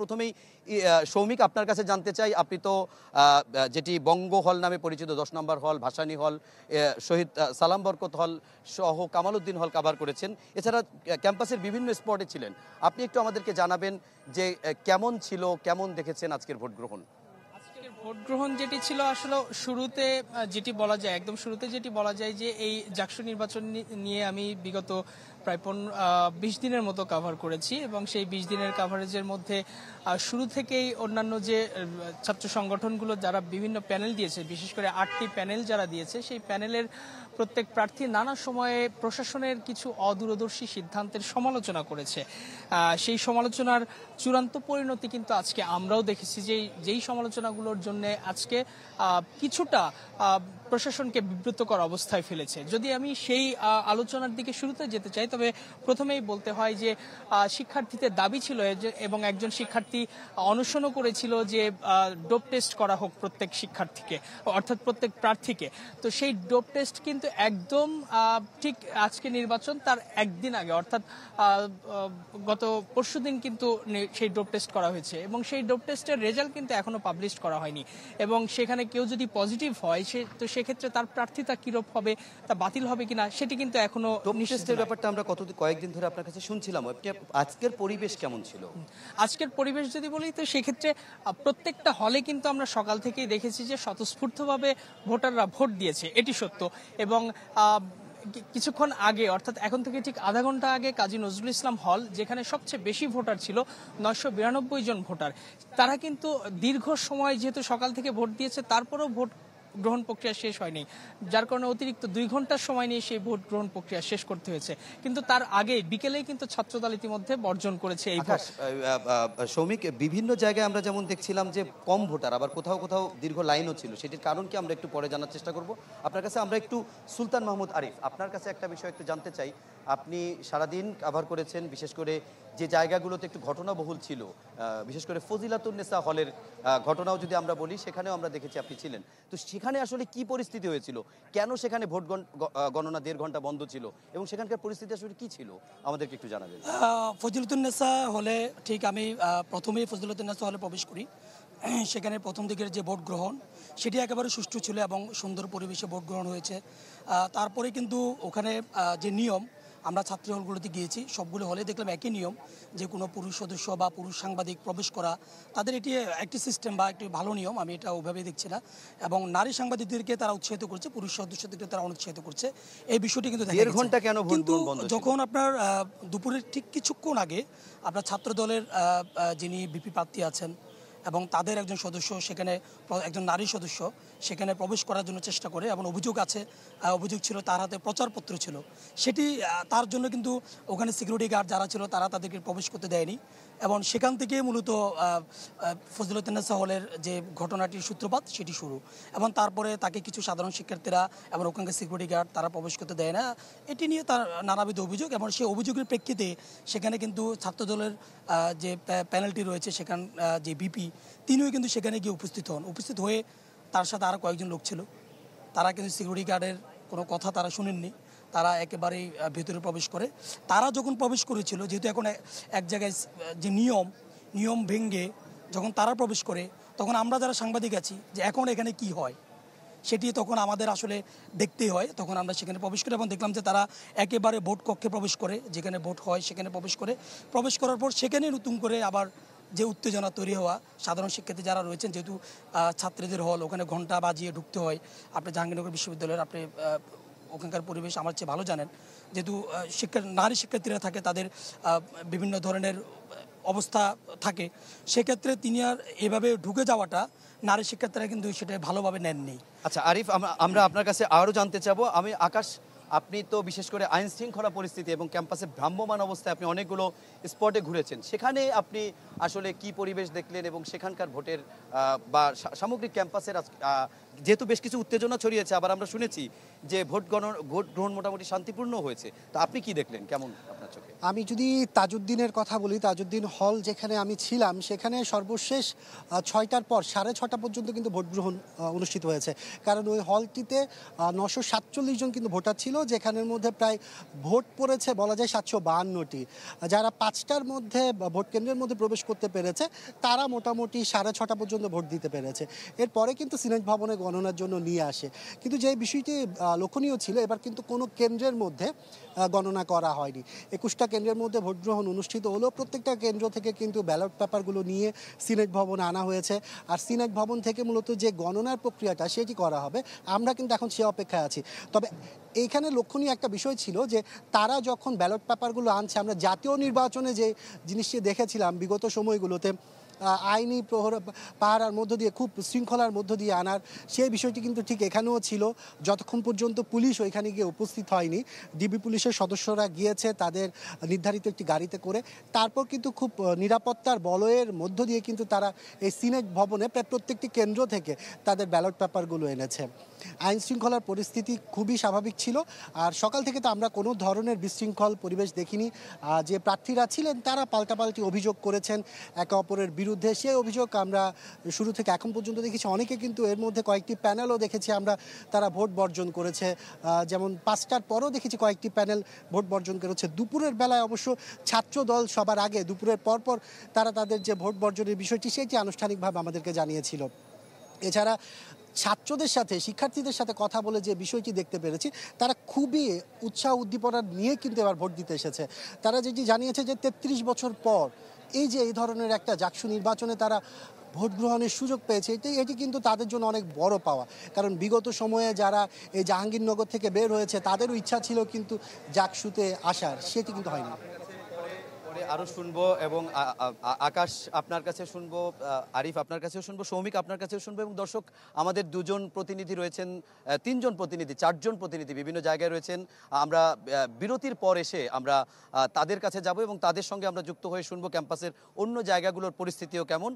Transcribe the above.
প্রথমেই সৌমিক আপনার কাছে জানতে চাই, আপনি তো যেটি বঙ্গ হল নামে পরিচিত 10 নম্বর হল, ভাসানী হল, শহীদ সালাম বরকত হল সহ কামাল উদ্দিন হল কভার করেছেন, এছাড়া ক্যাম্পাসের বিভিন্ন স্পটে ছিলেন। আপনি একটু আমাদেরকে জানাবেন যে কেমন ছিল, কেমন দেখেছেন আজকের ভোট গ্রহণ? ভোট গ্রহণ যেটি ছিল আসলে শুরুতে যেটি বলা যায়, একদম শুরুতে যেটি বলা যায় যে এই জাকসু নির্বাচন নিয়ে আমি বিগত প্রায় 20 দিনের মতো কাভার করেছি এবং সেই 20 দিনের কাভারেজের মধ্যে শুরু থেকেই অন্যান্য যে ছাত্র সংগঠনগুলো যারা বিভিন্ন প্যানেল দিয়েছে, বিশেষ করে 8টি প্যানেল যারা দিয়েছে, সেই প্যানেলের প্রত্যেক প্রার্থী নানা সময়ে প্রশাসনের কিছু অদূরদর্শী সিদ্ধান্তের সমালোচনা করেছে। সেই সমালোচনার চূড়ান্ত পরিণতি কিন্তু আজকে আমরাও দেখেছি যে যেই সমালোচনাগুলোর জন্য আজকে কিছুটা প্রশাসনকে বিব্রতকর অবস্থায় ফেলেছে। যদি আমি সেই আলোচনার দিকে শুরুতে যেতে চাই, তবে প্রথমেই বলতে হয় যে শিক্ষার্থীদের দাবি ছিল এবং একজন শিক্ষার্থী অনশনও করেছিল যে ডোপ টেস্ট করা হোক প্রত্যেক শিক্ষার্থীকে, অর্থাৎ প্রত্যেক প্রার্থীকে। তো সেই ডোপ টেস্ট কিন্তু একদম ঠিক আজকে নির্বাচন তার একদিন আগে, অর্থাৎ গত পরশুদিন কিন্তু সেই ডোপ টেস্ট করা হয়েছে এবং সেই ডোপ টেস্টের রেজাল্ট কিন্তু এখনো পাবলিশ করা হয়নি। এবং সেখানে কেউ যদি পজিটিভ হয় তো সেক্ষেত্রে তার প্রার্থিতা কিরূপ হবে, তা বাতিল হবে কিনা সেটি কিন্তু এখনো টেস্টের ব্যাপারটা আমরা কয়েকদিন ধরে আপনার কাছে শুনছিলাম। আজকের পরিবেশ কেমন ছিল? আজকের পরিবেশ যদি বলি, তো সেক্ষেত্রে প্রত্যেকটা হলে কিন্তু আমরা সকাল থেকেই দেখেছি যে স্বতঃস্ফূর্তভাবে ভোটাররা ভোট দিয়েছে, এটি সত্য। এবং কিছুক্ষণ আগে, অর্থাৎ এখন থেকে ঠিক আধা ঘন্টা আগে, কাজী নজরুল ইসলাম হল, যেখানে সবচেয়ে বেশি ভোটার ছিল 992 জন ভোটার, তারা কিন্তু দীর্ঘ সময় যেহেতু সকাল থেকে ভোট দিয়েছে, তারপরেও ভোট গ্রহণ প্রক্রিয়া শেষ হয়নি, যার কারণে অতিরিক্ত 2 ঘন্টার সময় নিয়ে সেই ভোট গ্রহণ প্রক্রিয়া শেষ করতে হয়েছে। কিন্তু তার আগে বিকেলেই কিন্তু ছাত্রদল ইতিমধ্যে বর্জন করেছে এই ভোট। সৌমিক, বিভিন্ন জায়গায় আমরা যেমন দেখছিলাম যে কম ভোটার, আবার কোথাও কোথাও দীর্ঘ লাইনও ছিল, সেটির কারণ কি আমরা একটু পরে জানার চেষ্টা করব আপনার কাছে। আমরা একটু সুলতান মাহমুদ আরিফ, আপনার কাছে একটা বিষয় একটু জানতে চাই। আপনি সারাদিন কভার করেছেন, বিশেষ করে যে জায়গাগুলোতে একটু ঘটনাবহুল ছিল, বিশেষ করে ফজিলাতুন্নেসা হলের ঘটনাও যদি আমরা বলি, সেখানেও আমরা দেখেছি আপনি ছিলেন। তো সেখানে আসলে কি পরিস্থিতি হয়েছিল, কেন সেখানে ভোট গণনা 1.5 ঘন্টা বন্ধ ছিল এবং সেখানকার পরিস্থিতি আসলে কি ছিল, আমাদেরকে একটু জানাবেন। ফজিলাতুন্নেসা হলে ঠিক আমি প্রথমেই ফজিলাতুন্নেসা হলে প্রবেশ করি। সেখানে প্রথম দিকের যে ভোট গ্রহণ, সেটি একেবারে সুষ্ঠু ছিল এবং সুন্দর পরিবেশে ভোট গ্রহণ হয়েছে। তারপরে কিন্তু ওখানে যে নিয়ম, আমরা ছাত্রী হলগুলোতে গিয়েছি, সবগুলো হলে দেখলাম একই নিয়ম, যে কোনো পুরুষ সদস্য বা পুরুষ সাংবাদিক প্রবেশ করা, তাদের এটি একটি সিস্টেম বা একটি ভালো নিয়ম, আমি এটা ওভাবে দেখছি না। এবং নারী সাংবাদিকদেরকে তারা উৎসাহিত করছে, পুরুষ সদস্যদেরকে তারা অনুৎসাহিত করছে, এই বিষয়টি কিন্তু দেখা গেছে। কিন্তু যখন আপনার দুপুরের ঠিক কিছুক্ষণ আগে আপনার ছাত্র দলের যিনি বিপি প্রার্থী আছেন এবং তাদের একজন সদস্য, সেখানে একজন নারী সদস্য সেখানে প্রবেশ করার জন্য চেষ্টা করে এবং অভিযোগ ছিল তার হাতে প্রচারপত্র ছিল, সেটি তার জন্য কিন্তু ওখানে সিকিউরিটি গার্ড যারা ছিল তারা তাদেরকে প্রবেশ করতে দেয়নি। এবং সেখান থেকে মূলত ফজিলাতুন্নেসা হলের যে ঘটনাটির সূত্রপাত সেটি শুরু। এবং তারপরে তাকে কিছু সাধারণ শিক্ষার্থীরা এবং ওখানকার সিকিউরিটি গার্ড তারা প্রবেশ করতে দেয় না, এটি নিয়ে তার নানাবিধ অভিযোগ। এবং সেই অভিযোগের প্রেক্ষিতে সেখানে কিন্তু ছাত্রদলের যে প্যানেলটি রয়েছে, সেখান যে বিপি, তিনিও কিন্তু সেখানে গিয়ে উপস্থিত হয়ে তার সাথে আরও কয়েকজন লোক ছিল, তারা কিন্তু সিকিউরিটি গার্ডের কোনো কথা তারা শুনেননি, তারা একেবারেই ভেতরে প্রবেশ করে। তারা যখন প্রবেশ করেছিল, যেহেতু এখন এক জায়গায় যে নিয়ম ভেঙে যখন তারা প্রবেশ করে, তখন আমরা যারা সাংবাদিক আছি যে এখন এখানে কি হয় সেটি তখন আমাদের আসলে দেখতেই হয়। তখন আমরা সেখানে প্রবেশ করি এবং দেখলাম যে তারা একেবারে ভোট কক্ষে প্রবেশ করে, যেখানে ভোট হয় সেখানে প্রবেশ করার পর সেখানে নতুন করে আবার যে উত্তেজনা তৈরি হওয়া, সাধারণ শিক্ষার্থী যারা রয়েছেন, যেহেতু ছাত্রীদের হল, ওখানে ঘন্টা বাজিয়ে ঢুকতে হয়। আপনি জাহাঙ্গীরনগর বিশ্ববিদ্যালয়ের আপনি ওখানকার পরিবেশ আমার চেয়ে ভালো জানেন, যেহেতু নারী শিক্ষার্থীরা থাকে, তাদের বিভিন্ন ধরনের অবস্থা থাকে, সেক্ষেত্রে তিনি আর এভাবে ঢুকে যাওয়াটা নারী শিক্ষার্থীরা কিন্তু সেটা ভালোভাবে নেননি। আচ্ছা আরিফ, আমরা আপনার কাছে আরও জানতে চাবো। আমি আকাশ, আপনি তো বিশেষ করে আইন শৃঙ্খলা পরিস্থিতি এবং ক্যাম্পাসে ভ্রাম্যমান অবস্থায় আপনি অনেকগুলো স্পটে ঘুরেছেন, সেখানে আপনি আসলে কি পরিবেশ দেখলেন এবং সেখানকার ভোটের বা সামগ্রিক ক্যাম্পাসের যেহেতু বেশ কিছু উত্তেজনা ছড়িয়েছে, আবার আমরা শুনেছি যে ভোট গ্রহণ মোটামুটি শান্তিপূর্ণ হয়েছে, তো আপনি কি দেখলেন, কেমন আপনার চোখে? আমি যদি তাজউদ্দিনের কথা বলি, তাজউদ্দিন হল যেখানে আমি ছিলাম সেখানে সর্বশেষ 6টার পর 6:30 পর্যন্ত কিন্তু ভোট গ্রহণ অনুষ্ঠিত হয়েছে। কারণ ওই হলটিতে 947 জন কিন্তু ভোটার ছিল, যেখানের মধ্যে প্রায় ভোট পড়েছে বলা যায় 752টি। যারা 5টার মধ্যে ভোট কেন্দ্রের মধ্যে প্রবেশ করতে পেরেছে তারা মোটামুটি 6:30 পর্যন্ত ভোট দিতে পেরেছে। এরপরে কিন্তু সিনেট ভবনে গণনার জন্য নিয়ে আসে। কিন্তু যে বিষয়টি লক্ষণীয় ছিল, এবার কিন্তু কোনো কেন্দ্রের মধ্যে গণনা করা হয়নি। 21টা কেন্দ্রের মধ্যে ভোট গ্রহণ অনুষ্ঠিত হলেও প্রত্যেকটা কেন্দ্র থেকে কিন্তু ব্যালট পেপারগুলো নিয়ে সিনেট ভবনে আনা হয়েছে। আর সিনেট ভবন থেকে মূলত যে গণনার প্রক্রিয়াটা সেটি করা হবে, আমরা কিন্তু এখন সে অপেক্ষায় আছি। তবে এইখানে লক্ষণীয় একটা বিষয় ছিল যে তারা যখন ব্যালট পেপারগুলো আনছে, আমরা জাতীয় নির্বাচনে যে জিনিসটি দেখেছিলাম বিগত সময়গুলোতে আইনি পাহারার মধ্য দিয়ে, খুব শৃঙ্খলার মধ্য দিয়ে আনার, সেই বিষয়টি কিন্তু ঠিক এখানেও ছিল। যতক্ষণ পর্যন্ত পুলিশ ওইখানে গিয়ে উপস্থিত হয়নি, ডিবি পুলিশের সদস্যরা গিয়েছে তাদের নির্ধারিত একটি গাড়িতে করে, তারপর কিন্তু খুব নিরাপত্তার বলয়ের মধ্য দিয়ে কিন্তু তারা এই সিনেট ভবনে প্রায় প্রত্যেকটি কেন্দ্র থেকে তাদের ব্যালট পেপারগুলো এনেছে। আইন শৃঙ্খলার পরিস্থিতি খুবই স্বাভাবিক ছিল। আর সকাল থেকে তো আমরা কোনো ধরনের বিশৃঙ্খল পরিবেশ দেখিনি। যে প্রার্থীরা ছিলেন তারা পাল্টাপাল্টি অভিযোগ করেছেন একে অপরের বিরুদ্ধে, সেই অভিযোগ আমরা শুরু থেকে এখন পর্যন্ত দেখেছি। অনেকে কিন্তু এর মধ্যে কয়েকটি প্যানেলও দেখেছি আমরা, তারা ভোট বর্জন করেছে। যেমন 5টার পরও দেখেছি কয়েকটি প্যানেল ভোট বর্জন করেছে। দুপুরের বেলায় অবশ্য ছাত্র দল সবার আগে, দুপুরের পরপর তারা তাদের যে ভোট বর্জনের বিষয়টি সেটি আনুষ্ঠানিকভাবে আমাদেরকে জানিয়েছিল। এছাড়া ছাত্রদের সাথে, শিক্ষার্থীদের সাথে কথা বলে যে বিষয়টি দেখতে পেরেছি, তারা খুবই উৎসাহ উদ্দীপনা নিয়ে কিন্তু এবার ভোট দিতে এসেছে। তারা যেটি জানিয়েছে যে 33 বছর পর এই ধরনের একটা জাকসু নির্বাচনে তারা ভোট গ্রহণের সুযোগ পেয়েছে, এটি কিন্তু তাদের জন্য অনেক বড় পাওয়া। কারণ বিগত সময়ে যারা এই জাহাঙ্গীরনগর থেকে বের হয়েছে তাদেরও ইচ্ছা ছিল কিন্তু জাকসুতে আসার, সেটি কিন্তু হয়নি। পরে আরো শুনবো, এবং আকাশ আপনার কাছে শুনবো, আরিফ আপনার কাছেও শুনবো, সৌমিক আপনার কাছেও শুনবো, এবং দর্শক আমাদের 2জন প্রতিনিধি রয়েছেন, 3জন প্রতিনিধি, 4জন প্রতিনিধি বিভিন্ন জায়গায় রয়েছেন। আমরা বিরতির পর এসে আমরা তাদের কাছে যাব এবং তাদের সঙ্গে আমরা যুক্ত হয়ে শুনবো ক্যাম্পাসের অন্য জায়গাগুলোর পরিস্থিতিও কেমন।